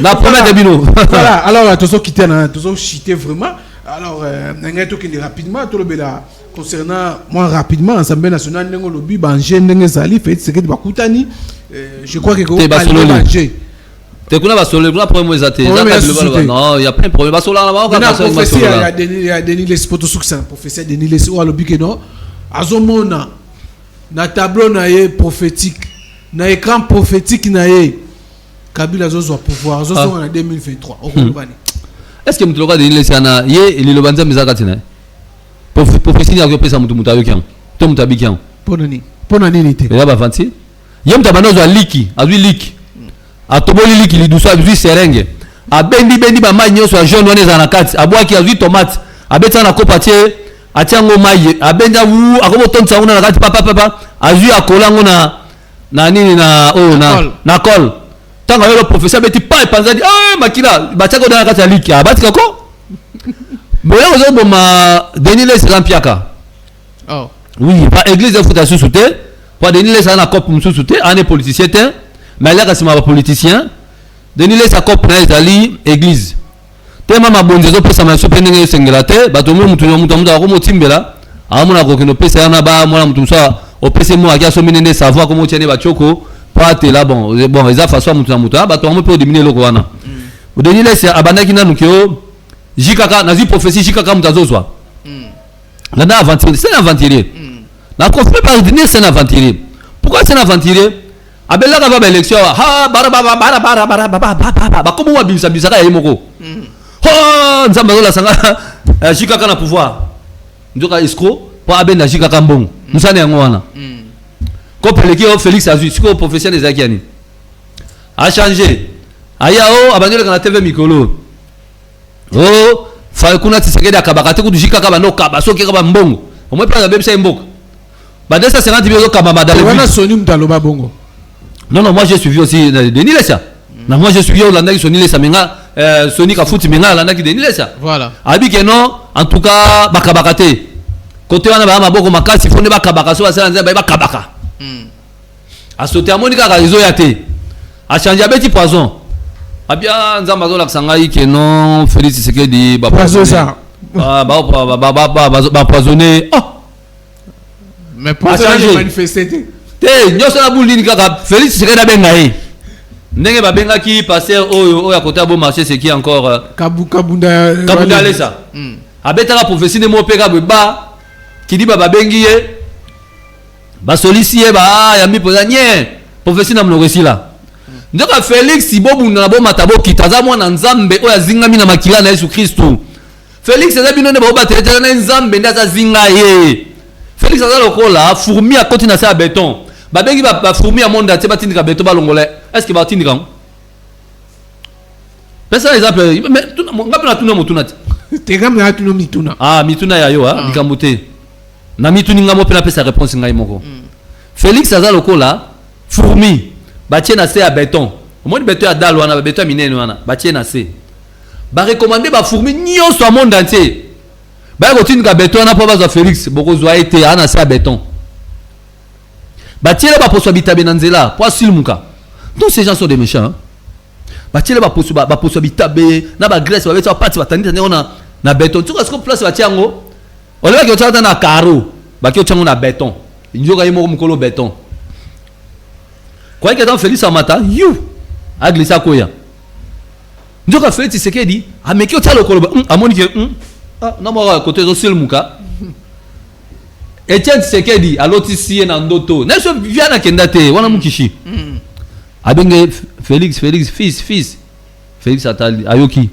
la première de bino. Voilà, alors tous ceux qui tiennent, tous ceux chiter vraiment, alors n'engagez tout qui rapidement, tout le bela. Concernant moi rapidement l'Assemblée nationale nengo lobi banje ndenge zali fait ce que bakutani je crois que banje te kuna basolo kuna problème ezate non il y a plein de problèmes basolo na ba ka prophétie il y a Denis les photos sur ça professeur Denis les ou lobi que non azomona na tableau na ye prophétique na écran prophétique na ye Kabila zo pouvoir zo en 2023 au Kongobani est-ce que mutuloka Denis Lesana ye lilobanza mizaka tina prophétie ya kopesa mutu mutayo kyan to mutabi kyan pona nini te ya ba fanti ye mutabano zo liki azui liki atoboli liki liduso azui serenge abendi ba mai nyoso ya jaune wana na kati abwaki azui tomate abeta na kopa tie atiango mai abenja wu akobo tonsa una na kati papa azui akolango na nini na na col tanga yo professeur beti pa panzadi makila batako na kati ya liki abatika ko boya ozo boma Denis Lesana piaka oui pas église de foot sous souté pas Denis Lesana cop sous souté ane politicien mais là kasi ma politicien Denis Lesana cop na ezali église tema mabonzo zo pesa ma sope ndenge sengelate bato mutu ko timbela amuna ko kino pesa yana ba mwana mutu sa o pesa mo akia so minene savoir comment tiene ba choko pate là bon eza façon mutu na mutu bato mo peut diminuer loko wana Denis Lesana abandaki na nukio jikaka nazi prophétie jikaka mutazozwa na aventurier c'est un aventurier na confie par Denis c'est un aventurier pourquoi c'est un aventurier abela ka ba élection ha bara comme wa bisa ka yemoko nzamba zola sanga jikaka na pouvoir ndoka escroc pour abenda jikaka mbongo musane yango wana ko peleki Félix azui siko professionnel ezaki ani a changer ayao abandele kana TV mikolo fa kuna Tshisekedi akabaka te kudu jikaka bano kaba soki kaba mbongo au moins pas bebisa mboka ba 250 millions kaba madale wana soni mtaloba bongo non moi j'ai suivi aussi Denis Lesana na moi j'ai suivi Olanda qui Soni Lesana menga Soni ka foot menga Olanda qui Denis Lesana voilà abi que non en tout cas bakabaka te côté wana ba maboko makasi fone bakabaka so basala nzeba bakabaka a sauté à Monica réseau ya te a changé abeti poison abia nzamba zo la sangai que non Félix Tshisekedi ba poison ça ba poisonné mais poison manifester te nyoso na bulini kaka Félix Tshisekedi abenga ye ndenge babengaki pasteur oyo ya côté abo marché c'est qui encore kabunda lesa abetaka prophétie de mopeka ba kidi babengi ye ba solicier ba ya mi poza nye prophétie na mnogesi la ndoka Félix bobunda na bo matabo kitaza mwana nzambe oya zingami na makila na Yesu Kristo Félix ezabino ne ba batete na nzambe ndaza zinga ye Félix aza lokola fourmi à côté na sa béton babengi ba fourmi à monde ate batindika béton balongole est-ce que batindika pesa exemple mais ngapi na tuna mutuna te ngam na tuna mituna mituna ya yo bikambote na mituni ngamo pena pesa réponse ngai moko Félix aza lokola fourmi batie na se à béton au moins béton ya dal wana béton minene wana batie na se ba recommander ba fourmi nyonso à monde entier ba kotindika béton na po bazwa Félix boko zwa été ana se à béton batie ba poso bitabe na nzela po asilmuka tous ces gens sont des méchants batie ba poso bitabe na ba Grèce ba betsa pati batandi na béton tu est-ce que place batie yango on va que tu na carreau ba ki otyango na béton njoka yimo mukolo béton quoi que dans Félix amata you a glissé koya njoka Félix Tshisekedi ameki otyalo koloba amoni ke na mo côté zo silmuka Etienne Tshisekedi alotisi na ndoto neso via na kenda te wana mukishi abenge Félix fils Félix atali ayoki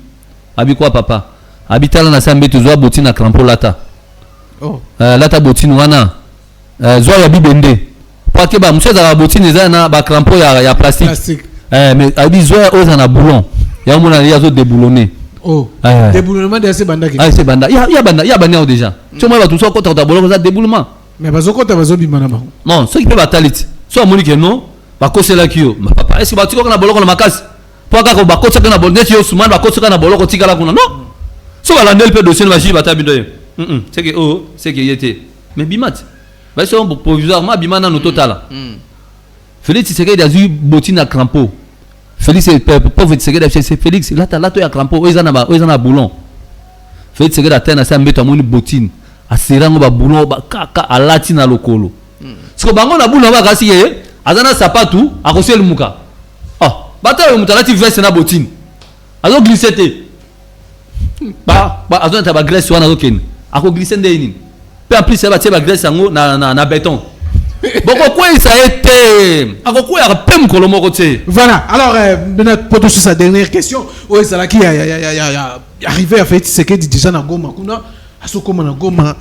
abi kwa papa abitala na sambe tuzwa botina crampo lata lata botine wana zwa ya bibende kwa ke ba msoza ba botine za na ba crampo ya plastique mais abi zwa oza na boulon ya mona ya zo déboulonner déboulonnement de ces bandes c'est banda ya banda déjà tu moi ba tout ça ko ta boulon ça déboulonnement mais bazoko ta bazo bimana ba non ce qui peut batalit so amoni ke non ba kosela kio ma papa est-ce que ba tiko na boloko na makasi po ka ko ba kosa na boloko neti yo sumana ba kosa na boloko tikala kuna non so ba landel pe dossier ba ji ba tabindo c'est que c'est que yete mais bimat ba so provisoirement bimana no total Félix Tshisekedi azu botina crampo Félix pauvre Tshisekedi c'est Félix là to ya crampo oza na boulon Félix Tshisekedi atena sa mbeto amoni botine asirango ba boulon ba kaka alati na lokolo siko bango na boulon ba kasi ye azana sapatu akosel muka bata yo mutalati veste na botine azo glisser te ba azona ta ba graisse wana zo ken ako glisser ndeni pe en plus ba tie ba graisse yango na béton Boko quoi ça a été ako quoi ya pem kolomo côté. Voilà. Alors maintenant pour sur sa dernière question, oui ça là qui a arrivé à faire ce que déjà na Goma kuna asoko na Goma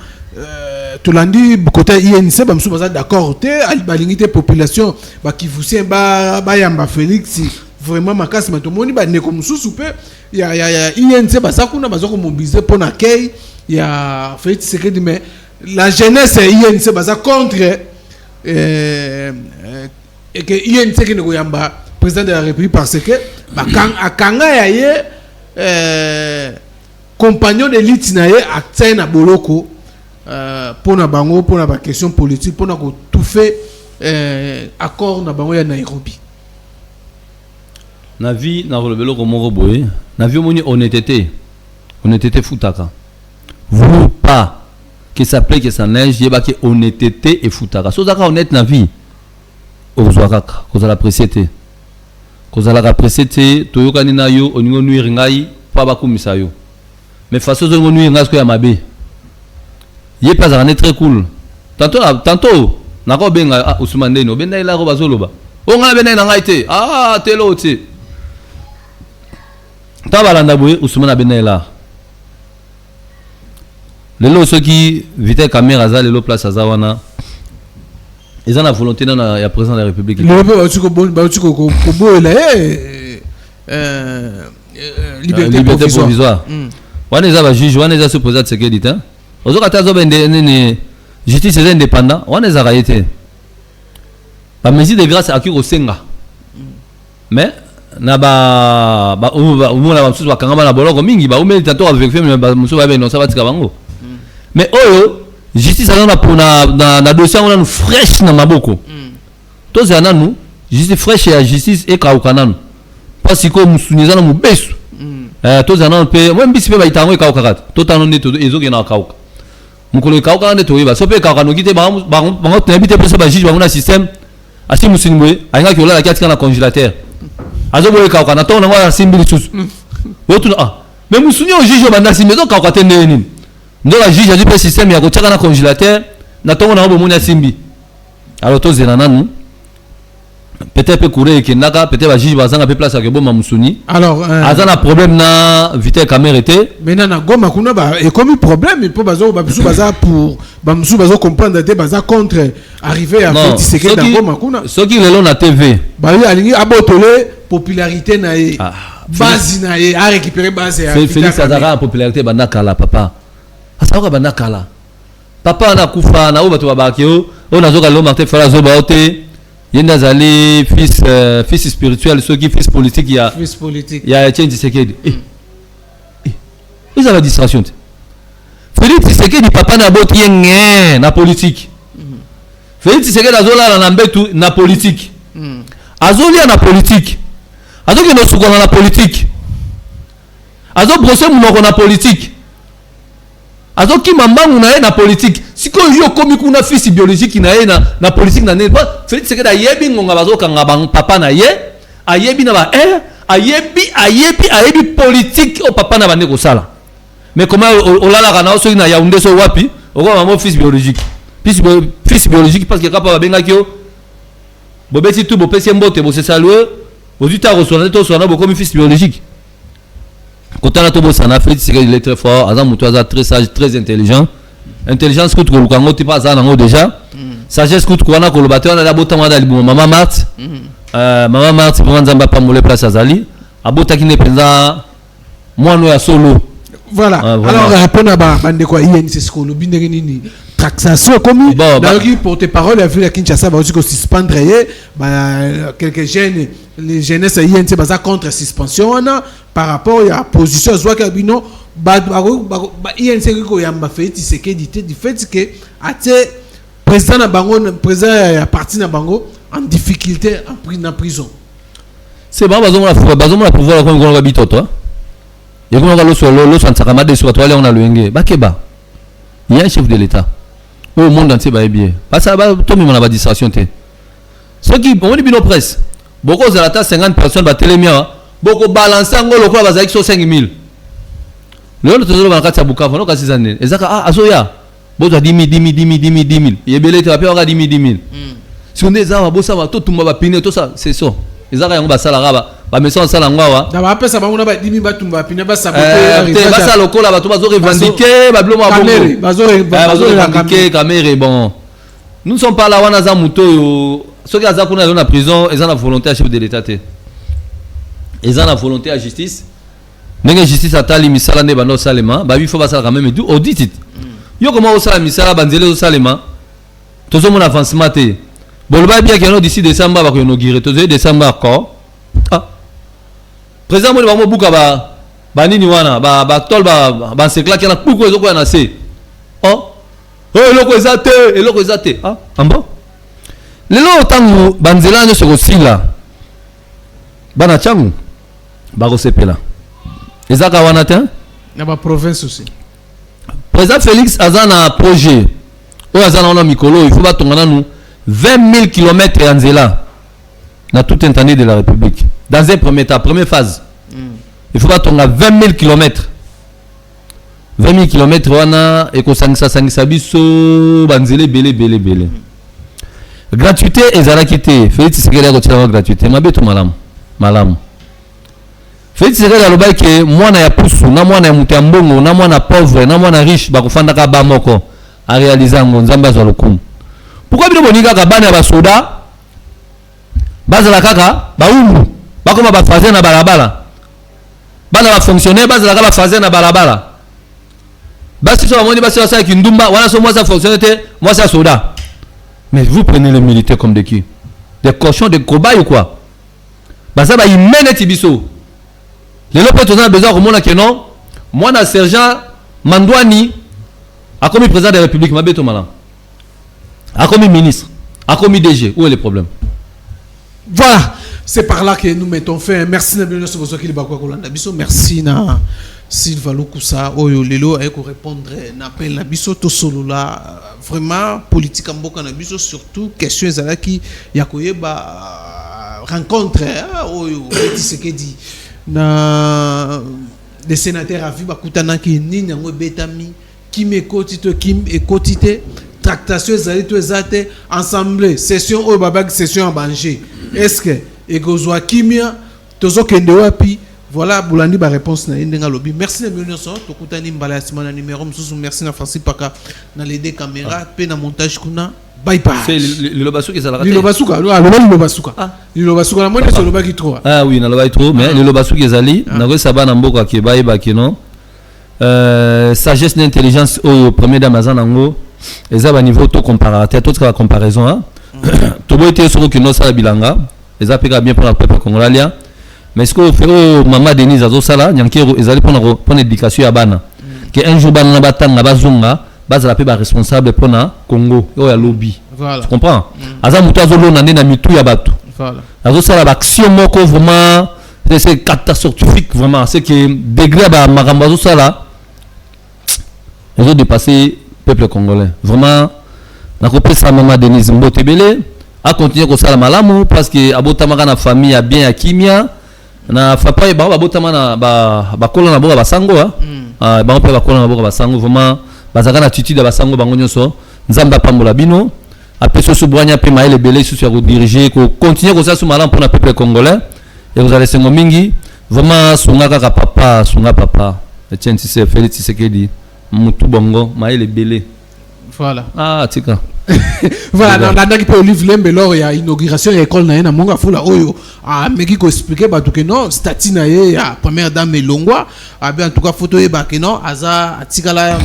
tout lundi côté INC ba msuba d'accord te balingi population ba kivusien ba yamba Félix vraiment makasi matomoni ba neko mususu pe ya INC ba sakuna bazoko mobiliser pour accueil ya Félix Tshisekedi mais la jeunesse INC ba contre et que INC qui ne yamba président de la République parce que ba akanga ya ye compagnon de l'élite na ye aktsai na boloko pour na bango pour na ba question politique pour na ko tout fait accord na bango ya Nairobi na vie na relebelo ko moko boye na vie moni honnêteté futaka vous pas que ça plaît que ça neige yeba que honnêteté et futaka so zaka honnête na vie ozwaka ko za la précété toyokani na yo oningo nuire ngai pa bakumisa yo mais façon de nuire ngai ko ya mabe yé pas à très cool tantôt nako benga Ousmane no benda ila ko bazoloba o ngala benda na ngai te telo te tabalanda boye Ousmane benda ila lelo soki vite caméra za lelo place azawana ils ont la volonté na ya président de la République le liberté provisoire wana eza ba juge wana eza supposé ce que dit hein ozokata zo bende ne justice est indépendant wana eza raité ba mesure de grâce aki kosenga mais na ba umona ba msusu bakanga na boloko mingi ba umeli tanto avec film ba msusu ba beno ça va tika bango mais oyo justice ana pour na dossier on a fraîche na maboko to za nanu justice fraîche ya justice e kaukananu parce que musuniza na mubesu to za nanu pe moi mbisi pe ba itango e kaukakata to tano ne to ezoke na kauka mukolo kauka nde to yeba so pe kauka no kite bango tebite pe so ba juge bango na système asi musinimwe ainga ki ola katika na congélateur azoboye kauka na to na ngwa simbili susu wotu mais musuni o juge banda simbezo kauka tende nini ndo la juge a dit système ya ko tchaka na congélateur na tongo na bomoni simbi alors to zena nanu peut-être courir que naka peut-être la juge bazanga pe place ya bomba musuni alors azana problème na vitesse caméra était maintenant na Goma kuna ba et comme problème pour bazo ba bisu baza pour ba musu bazo comprendre te baza contre arriver à faire tiséké na Goma kuna ce qui lelo na TV ba li alingi abotole popularité na ye base na ye a récupérer base ya Félix Azara popularité banda kala papa asaka banda kala papa na kufa na obato babakio on azoka lo Martin Fala zo baote yenda zali fils spirituel ceux qui fils politique il y a Etienne Tshisekedi ils ont la distraction Félix Tshisekedi papa na boti yenge na politique Félix Tshisekedi azola na mbetu na politique azolia na politique azoki no sukona na politique azo brosser munoko na politique azoki mambangu na ye na politique siko yo komi kuna fils biologique na ye na politique na ne Félix Tshisekedi ayebi ngonga bazokanga bang papa na ye ayebi na ba ayebi politique o papa na bande ko sala mais comment olala kana so na Yaoundé so wapi oko mamo fils biologique parce que kapa babenga kio bobeti tu bopesi mbote bo se saluer ozita rosona to sona bo comme fils biologique. Quand on a tout ça, Félix Tshisekedi il est très fort, Azam Moutouaza très sage, très intelligent. Intelligence que tu as tu passes à déjà. Sagesse que tu as le batteur, on a d'abord tamada libu Maman Marthe. Maman Marthe pour Nzamba pas moule place Azali. Abota qui n'est présent moi nous à solo. Voilà. Alors répondre à bande quoi INC ce qu'on obine nini taxation comme qui porte-parole a vu la Kinshasa va aussi suspendre quelques jeunes les jeunesses INC baza contre suspension par rapport à la position soit que bino INC ko yamba fait Tshisekedi du fait que até président na bango président parti na bango en difficulté en prison. C'est bon bazoma la pouvoir comme on habite toi. Et comme on va le Santakamade sur toi on a le ngé bakeba. Il y a un chef de l'État. Au monde entier va bien. Parce que tout le monde a pas distraction té. Ceux qui on dit bino presse. Beaucoup de la 50 personnes va télémia. Beaucoup balancer ngolo kwa bazaki so 5000. Le autre va kati Bukavu no kasi zanne. Ezaka azoya. Bozo 10 000. Yebele te va pe 10 000. fonctionner ça va bossa va tout va piner tout ça c'est ça ils arrêtent on va ça la raba ba maison ça la ngwa na ba pesa ba ngona ba dimi ba tumba piner ba saboter ba ça lokola ba to ba zo revendiquer ba blomo bongo ba zo revendiquer caméra bon nous ne sommes pas là wana za muto ceux qui aza kuna dans la prison ils ont la volonté à chef de l'état ils ont la volonté à justice ndenge justice atali misala ne bano salema ba il faut ba ça quand même du audit yo comment osala misala banzele au salema tozo mon avancement te bolba bien que d'ici décembre ba ko inaugurer tozo décembre encore ah président mo ba buka ba nini wana ba tol ba sekla kana kuko ezoko yana se oh eloko ezate ah ambo lelo tangu banzela nyo sokosila bana changu ba ko sepela ezaka wana te na ba province aussi président Félix azana projet oyo azana wana mikolo il faut batongana nous 20 000 km en Nzela dans toute l'année de la République dans un premier temps première phase il faut batonga 20 000 km 20 000 km wana ekosangisa biso banzele belé gratuité ezalaki te Félix Tshisekedi akotia gratuité mabeto malamu Félix Tshisekedi alobai ke mwana ya pusu na mwana ya mutu ya mbongo na mwana pauvre na mwana riche bakofandaka ba moko a réaliser ngo nzambe azwa lokumu pourquoi bino boninga ka bana ya basoda bazala kaka baumbu bakoma bafaze na balabala bana ba fonctionnaire bazala kaka bafaze na balabala basi so bamoni basi basa kindumba wana so moi ça fonctionne te moi ça soda mais vous prenez les militaires comme des qui des cochons des cobayes ou quoi basa ba imene tibiso les lopes on a besoin de que non moi na sergent Mandwani a commis président de la République mabeto malam a commis ministre a commis DG où est le problème voilà c'est par là que nous mettons fin merci na bien sur vos qui ba kwa kolanda biso merci na Sylvain Lokusa oyo lelo ayeko répondre na appel na biso to solo là vraiment politique mboka na biso surtout question ezalaki ya koyeba rencontre oyo Tshisekedi na des sénateurs avi bakutana ki nini yango betami kim ekotite tractation ezali to ezate ensemble session oyo babaki session en danger est-ce que ekozwa kimia tozo kende wapi voilà bulandi ba réponse na ndenga lobi merci na bienvenue so tokutani mbala ya simana numéro msusu merci na Francis Paka na les deux caméras pe na montage kuna bye bye c'est le lobasuka ezala le lobasuka le lobasuka na moni so lobaki trop ah oui na lobaki trop mais le lobasuka ezali na ko sabana mboka ke bye bye kino sagesse d'intelligence au premier d'Amazon nango ezaba niveau to comparateur tout la comparaison hein to boite sur que no sala bilanga eza peka bien pour la peuple congolais mais ce que fait maman Denise azo sala nyankero ezali pour éducation ya bana que un jour bana batanga bazunga bazala pe ba responsable pour na Congo o ya lobby voilà tu comprends aza mutu azo lona na mitu ya batu voilà azo sala ba action moko vraiment c'est catastrophique vraiment c'est que degré ba makambo azo sala ils ont dépassé peuple congolais vraiment na kopesa maman Denise Mbotebele a continuer ko sala malamu parce que abotamaka na famille ya bien ya kimia na papa e ba botama na ba kola na boka basango ba pe ba kola na boka basango vraiment bazaka na attitude ya basango bango nyonso nzamba pambola bino apeso subwanya pe maele belé sur ko diriger ko continuer ko sala su malamu pour na peuple congolais et vous allez sengo mingi vraiment sunga kaka papa sunga papa Etienne Tshisekedi Félix Tshisekedi mutu bongo maele belé voilà ah tika voilà dans qui peut Olive Lembe lors il y a inauguration école na monga fula oyo a meki ko expliquer ba tout que non statut na ye ya première dame Elongwa a bien en tout cas photo ye ba que non aza atikala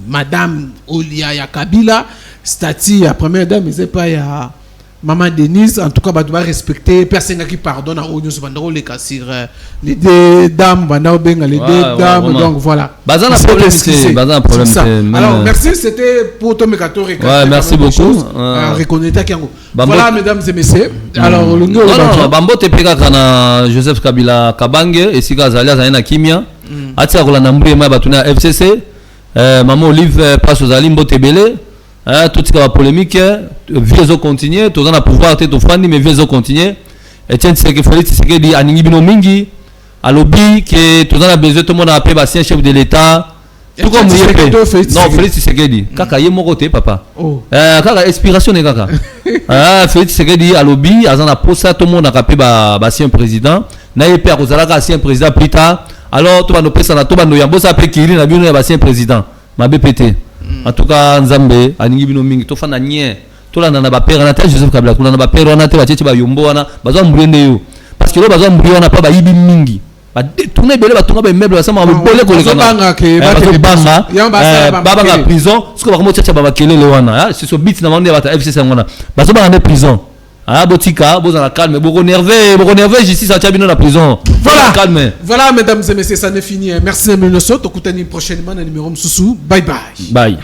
madame Olia ya Kabila statut ya première dame c'est pas ya maman Denise en tout cas ba doit respecter personne qui pardonne à onyo so bandako les sur les deux dames banda benga les deux dames donc voilà bazana problème c'est bazana problème alors merci c'était pour Tomé Katoré ouais merci beaucoup reconnaître kiango voilà mesdames et messieurs alors non bambo te peka kana Joseph Kabila Kabange et sika zalia zaina kimia atia kolanda mbue ma batuna FCC maman Olive passe aux alimbo tebele tout ce qui va polémique vieux continuer tout dans pouvoir te to fandi mais vieux continuer et tiens c'est que Félix Tshisekedi aningi bino mingi à lobby que tout dans besoin tout le monde appelle basien chef de l'état tout comme non Félix Tshisekedi kaka ye moko te papa kaka inspiration ne kaka Félix Tshisekedi à lobby azana posa tout le monde a capé ba ancien président na ye pe akozalaka ancien président plus tard alors to bano pesa na to bano yambo sa pe kiri na bino ya ancien président ma BPT en tout cas nzambe aningi bino mingi to fana nye to landa na ba père na te Joseph Kabila kuna na ba père wana te ba tete ba yombo wana bazo mbulende yo parce que lo bazo mbuli wana pa ba yibi mingi ba tourner belé ba tonga ba meuble ba sama ba bolé ko le kana banga prison ce que ba mo tete ba kelele wana c'est so bit na mande ba ta FCC wana bazo ba na prison botika boza na calme boko nerveux justice a tabino na prison voilà calme voilà mesdames et messieurs ça n'est fini merci Menoso to kutani prochainement na numéro msusu bye bye